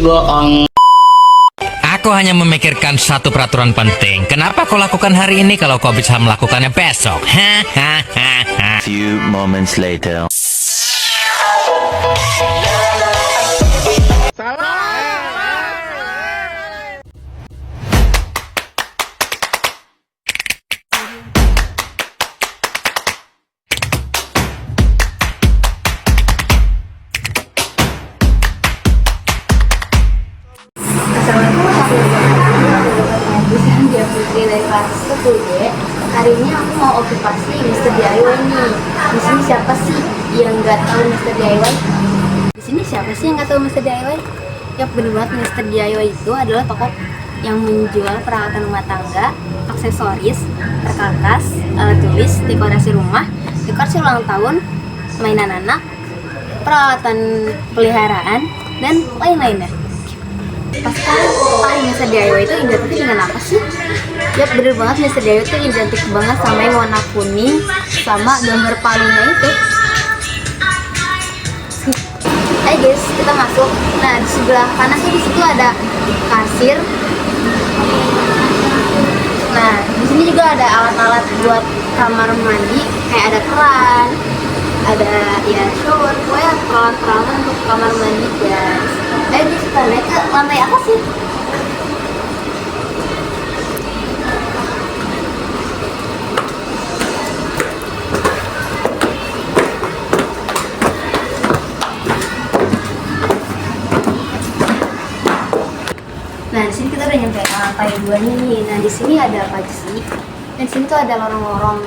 Aku hanya memikirkan satu peraturan penting. Kenapa kau lakukan hari ini kalau kau bisa melakukannya besok? Hahaha. Few moments later. Dia Putri dari kelas 10D. Hari ini aku mau okupasi Mr. DIY nih. Di sini siapa sih yang nggak tahu Mr. DIY? Di sini siapa sih yang nggak tahu Mr. DIY? Ya bener banget, Mr. DIY itu adalah toko yang menjual peralatan rumah tangga, aksesoris, perkakas, alat tulis, dekorasi rumah, dekorasi ulang tahun, mainan anak, peralatan peliharaan, dan lain-lainnya. Pasti Mr. DIY itu identik dengan apa sih? Ya bener banget, Mr. DIY itu identik banget sama yang warna kuning sama gambar palingnya itu. Ayo guys, kita masuk. Nah, di sebelah kanan tuh di situ ada kasir. Nah, di sini juga ada alat-alat buat kamar mandi, kayak ada keran, ada ya shower, pokoknya peralatan untuk kamar mandi guys. Ayo kita naik ke lantai atas sih. Nah, di sini kita udah nyampe lantai 2 nih. Nah, di sini ada apa aja sih? Nah, di sini tuh ada lorong-lorong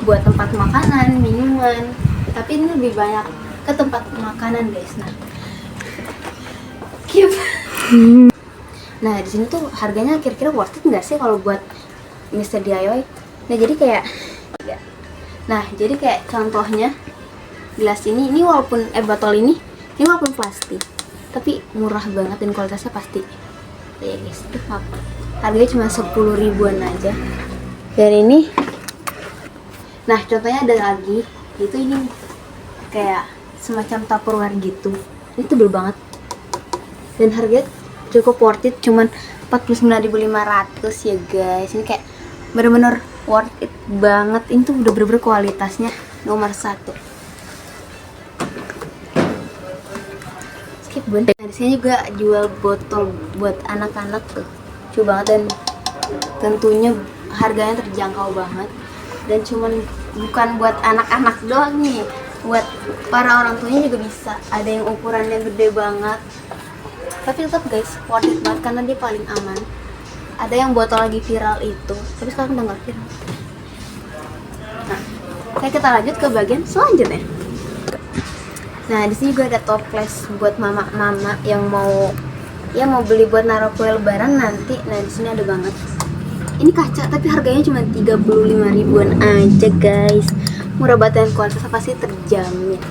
buat tempat makanan, minuman. Tapi ini lebih banyak ke tempat makanan, guys. Nah, cute. Nah, di sini tuh harganya kira-kira worth it nggak sih kalau buat Mr. DIY? Nah, jadi kayak contohnya gelas ini walaupun botol ini walaupun plastik, tapi murah banget dan kualitasnya pasti. Ya guys, harganya cuma 10 ribuan aja. Dan ini, nah contohnya ada lagi, itu ini kayak semacam tupperware gitu. Ini tebel banget. Dan harganya cukup worth it, cuman 49.500 ya guys. Ini kayak bener-bener worth it banget. Ini tuh udah bener-bener kualitasnya nomor 1. Nah, di sini juga jual botol buat anak-anak tuh, lucu banget dan tentunya harganya terjangkau banget. Dan cuman bukan buat anak-anak doang nih, buat para orang tuanya juga bisa. Ada yang ukurannya gede banget, tapi tetap guys worth it banget karena dia paling aman. Ada yang botol lagi viral itu, tapi sekarang udah nggak viral. Nah, kita lanjut ke bagian selanjutnya. Nah, di sini juga ada toples buat mama-mama yang mau beli buat naruh kue lebaran nanti. Nah, di sini ada banget. Ini kaca tapi harganya cuma 35 ribuan aja, guys. Murah banget dan kualitasnya pasti terjamin.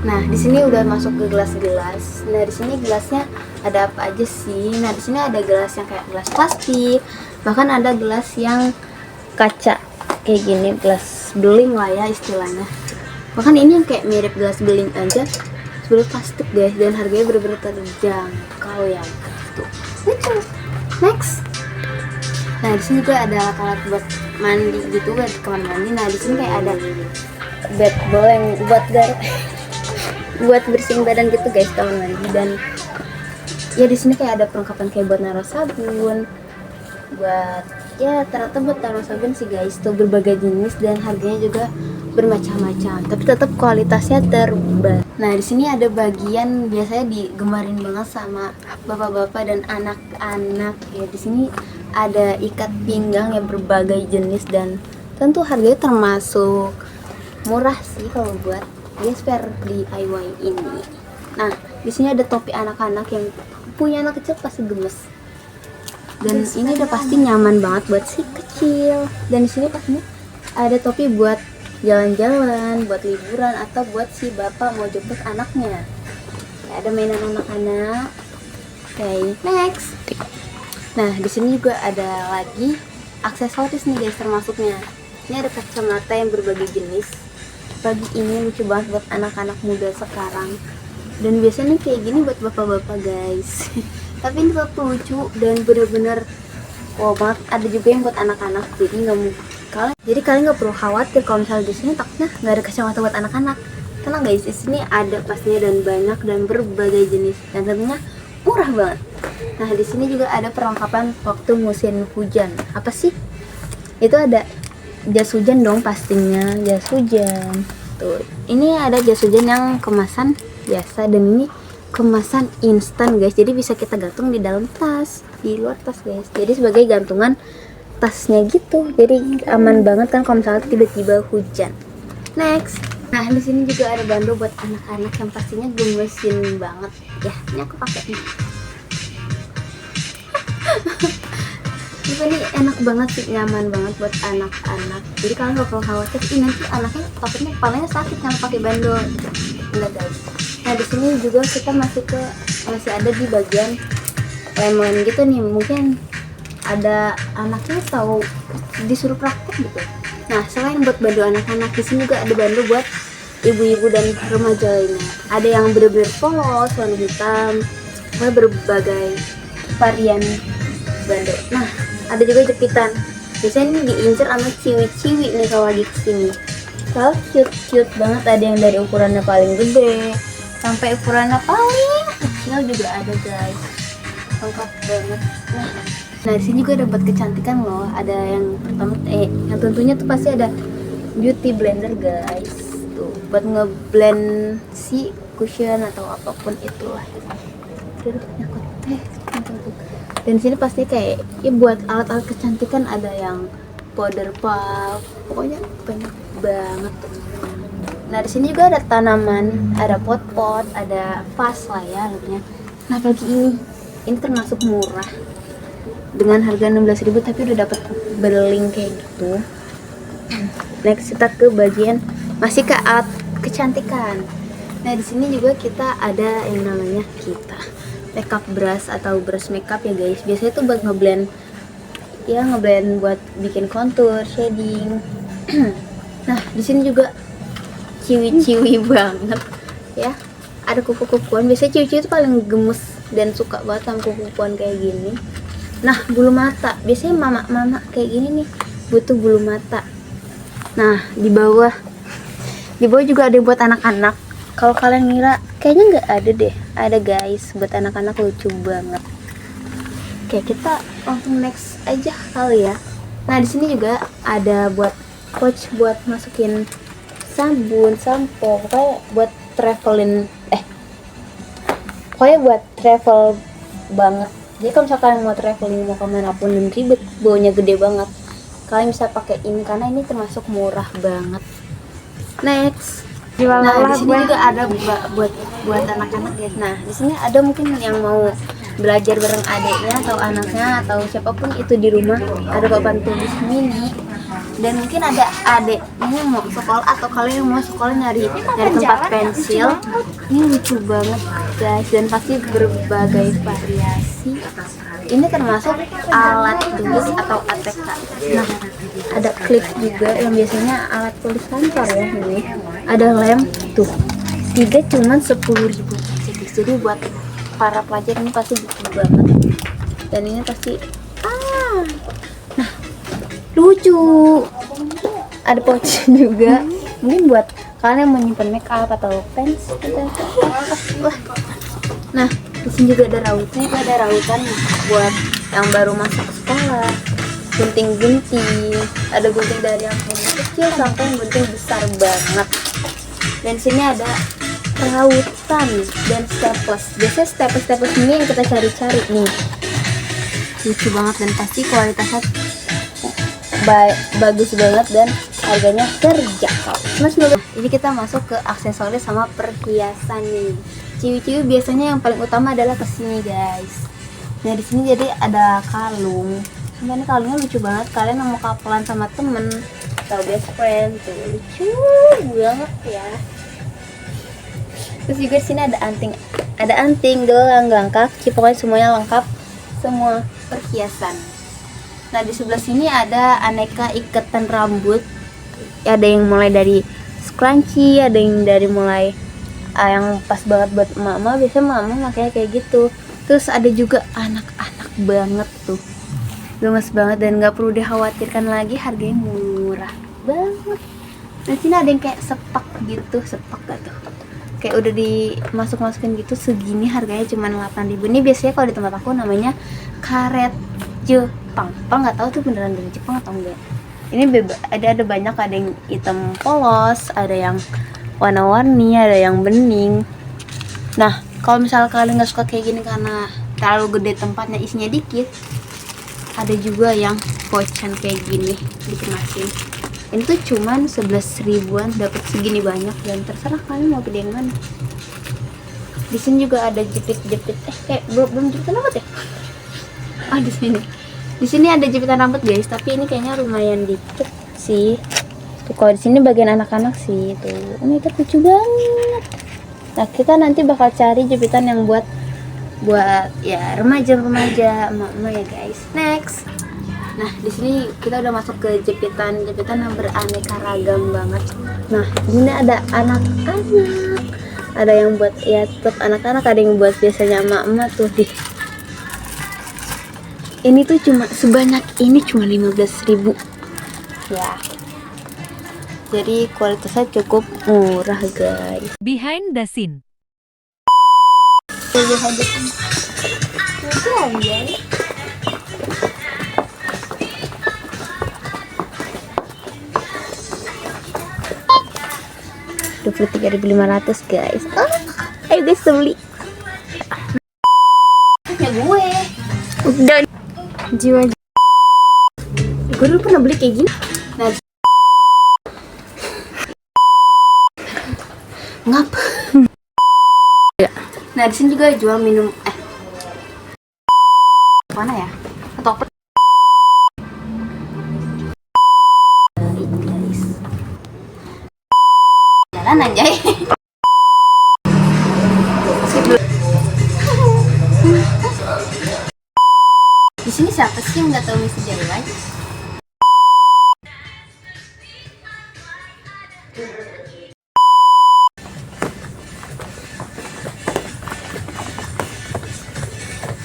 Nah, di sini udah masuk ke gelas-gelas. Nah, di sini gelasnya ada apa aja sih? Nah, di sini ada gelas yang kayak gelas plastik, bahkan ada gelas yang kaca kayak gini, gelas beling lah ya istilahnya. Bahkan ini yang kayak mirip gelas beling aja sebenarnya plastik guys, dan harganya bener-bener terjangkau ya tuh. Lucu. Next. Nah, di sini juga ada alat-alat buat mandi gitu, buat kamar mandi. Nah, di sini kayak ada bed bowl yang buat bersihin badan gitu guys, kamar mandi. Dan ya di sini kayak ada perlengkapan kayak buat naruh sabun, buat ya ternyata buat taruh sabun sih guys, tuh berbagai jenis dan harganya juga bermacam-macam, tapi tetap kualitasnya terbaik. Nah, di sini ada bagian biasanya digemarin banget sama bapak-bapak dan anak-anak ya. Di sini ada ikat pinggang yang berbagai jenis dan tentu harganya termasuk murah sih kalau buat gesper DIY ini. Nah, di sini ada topi anak-anak yang punya anak kecil pasti gemes. Dan ini udah pasti nyaman banget buat si kecil. Dan di sini pastinya ada topi buat jalan-jalan, buat liburan, atau buat si bapak mau jemput anaknya. Ada mainan anak-anak. Oke, next. Nah, di sini juga ada lagi aksesoris nih guys, termasuknya. Ini ada kacamata yang berbagai jenis. Pagi ini lucu banget buat anak-anak muda sekarang. Dan biasanya kayak gini buat bapak-bapak guys. Tapi ini tetap lucu dan bener-bener wow banget. Ada juga yang buat anak-anak, jadi kalian nggak perlu khawatir kalau misalnya di sini takutnya nggak ada kacamata buat anak-anak. Tenang guys, di sini ada pastinya dan banyak dan berbagai jenis dan tentunya murah banget. Nah di sini juga ada perlengkapan waktu musim hujan. Apa sih? Itu ada jas hujan dong pastinya, jas hujan. Tuh, ini ada jas hujan yang kemasan biasa dan ini kemasan instan guys. Jadi bisa kita gantung di dalam tas, di luar tas guys. Jadi sebagai gantungan tasnya gitu. Jadi aman banget kan kalau misalnya tiba-tiba hujan. Next. Nah, di sini juga ada bando buat anak-anak yang pastinya gemesin banget. Ya, ini aku pakai nih. Ini enak banget sih, nyaman banget buat anak-anak. Jadi kalian gak perlu khawatir, nanti anaknya takutnya kepalanya sakit kalau pakai bando. Enggak guys. Nah di sini juga kita masih ada di bagian lem-lem gitu nih. Mungkin ada anaknya tahu disuruh praktek gitu. Nah selain buat bando anak-anak, di sini juga ada bando buat ibu-ibu dan remaja lainnya. Ada yang bener-bener polos, warna hitam, berbagai varian bando. Nah ada juga jepitan. Biasanya ini diincer sama ciwi-ciwi nih kalau lagi kesini. Kalau cute banget, ada yang dari ukurannya paling gede sampai ukurannya paling kecil juga ada guys. Lengkap banget. Nah di sini juga dapat kecantikan loh. Ada yang pertama, yang tentunya tuh pasti ada beauty blender guys. Tuh buat ngeblend si cushion atau apapun itulah. Dan sini pasti kayak ya buat alat-alat kecantikan, ada yang powder puff, pokoknya banyak banget tuh. Nah di sini juga ada tanaman, ada pot-pot, ada vas lah ya harganya. Nah apalagi ini termasuk murah dengan harga 16.000 tapi udah dapat beling kayak gitu. Next kita ke bagian masih ke alat kecantikan. Nah di sini juga kita ada yang namanya makeup brush atau brush makeup ya guys. Biasanya tuh buat ngeblend buat bikin contour, shading. Nah di sini juga ciwi-ciwi banget ya. Ada kupu-kupuan. Biasanya ciwi-ciwi itu paling gemes dan suka banget sama kupu-kupuan kayak gini. Nah bulu mata, biasanya mama-mama kayak gini nih butuh bulu mata. Nah di bawah juga ada buat anak-anak. Kalau kalian ngira kayaknya nggak ada deh, ada guys buat anak-anak, lucu banget. Oke kita langsung next aja kali ya. Nah di sini juga ada buat pouch buat masukin sabun, sampo, pokoknya buat buat travel banget. Jadi kalau misalkan kalian mau traveling mau kemana pun dan ribet, baunya gede banget, kalian bisa pakai ini karena ini termasuk murah banget. Next. Nah di sini juga ada buat anak-anak guys. Nah di sini ada mungkin yang mau belajar bareng adiknya atau anaknya atau siapapun itu di rumah, ada papan tulis mini. Dan mungkin ada adiknya mau sekolah atau kalian yang mau sekolah nyari tempat pensil. Ini lucu banget guys dan pasti berbagai variasi. Ini termasuk alat tulis atau ATK. Nah ada klip juga yang biasanya alat tulis kantor ya ini. Ada lem tuh 3 cuman 10.000 guys. Jadi buat para pelajar ini pasti butuh banget. Dan ini pasti nah lucu. Ada pouch juga. Mungkin buat kalian yang menyimpan make up atau pens gitu. Nah di sini juga ada rautan buat yang baru masuk sekolah. Gunting-gunting, ada gunting dari yang kecil sampai yang gunting besar banget. Dan sini ada rautan dan staples. Biasanya staples ini yang kita cari-cari nih. Lucu banget dan pasti kualitasnya bagus banget dan harganya terjangkau. Ini kita masuk ke aksesoris sama perhiasan nih. Ciwi-ciwi biasanya yang paling utama adalah kesini guys. Nah di sini jadi ada kalung. Ini kalungnya lucu banget. Kalian mau kapelan sama temen atau best friend tuh lucu banget ya. Terus juga di sini ada anting, gelang kaki, pokoknya semuanya lengkap, semua perhiasan. Nah di sebelah sini ada aneka ikatan rambut. Ada yang mulai dari scrunchie, ada yang dari mulai yang pas banget buat mama. Biasanya mama makanya kayak gitu. Terus ada juga anak-anak banget tuh, gemes banget dan nggak perlu dikhawatirkan lagi, harganya murah banget. Nah sini ada yang kayak sepak gitu, sepak gak tuh, kayak udah dimasuk-masukin gitu, segini harganya cuma 8.000. Ini biasanya kalau di tempat aku namanya karet Jepang. Apa nggak tahu tuh beneran dari Jepang atau enggak. Ini ada banyak, ada yang hitam polos, ada yang warna-warni, ada yang bening. Nah kalau misalnya kalian nggak suka kayak gini karena terlalu gede tempatnya, isinya dikit, ada juga yang pocan kayak gini dikemasin. Ini tuh cuman 11 ribuan dapat segini banyak, dan terserah kalian mau gede yang mana. Di sini juga ada jepit-jepit, kayak belum jepitan rambut ya. Di sini ada jepitan rambut guys, tapi ini kayaknya lumayan dikit sih. Tuh kalau di sini bagian anak-anak sih tuh. Oh my god, lucu banget. Nah kita nanti bakal cari jepitan yang buat ya remaja emak-emak ya guys. Next. Nah di sini kita udah masuk ke jepitan yang beraneka ragam banget. Nah di sini ada anak-anak, ada yang buat ya tetap anak-anak, ada yang buat biasanya emak-emak tuh di. Ini tuh cuma sebanyak ini cuma 15.000 ya. Jadi kualitasnya cukup murah guys. Behind the scene. $23.500 guys. Ayo guys beli. Ya gue udah jiwa. Gue dulu pernah beli kayak gini. Nah, ngap. Nah di sini juga jual minum mana ya? Ketoprak. Guys. Jalan anjay. Di sini siapa sih yang nggak tahu Missy Daylight?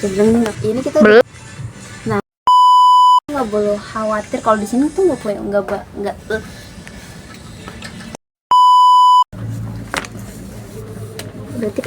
Sebelum ini kita udah, nah nggak boleh khawatir kalau di sini tuh nggak berarti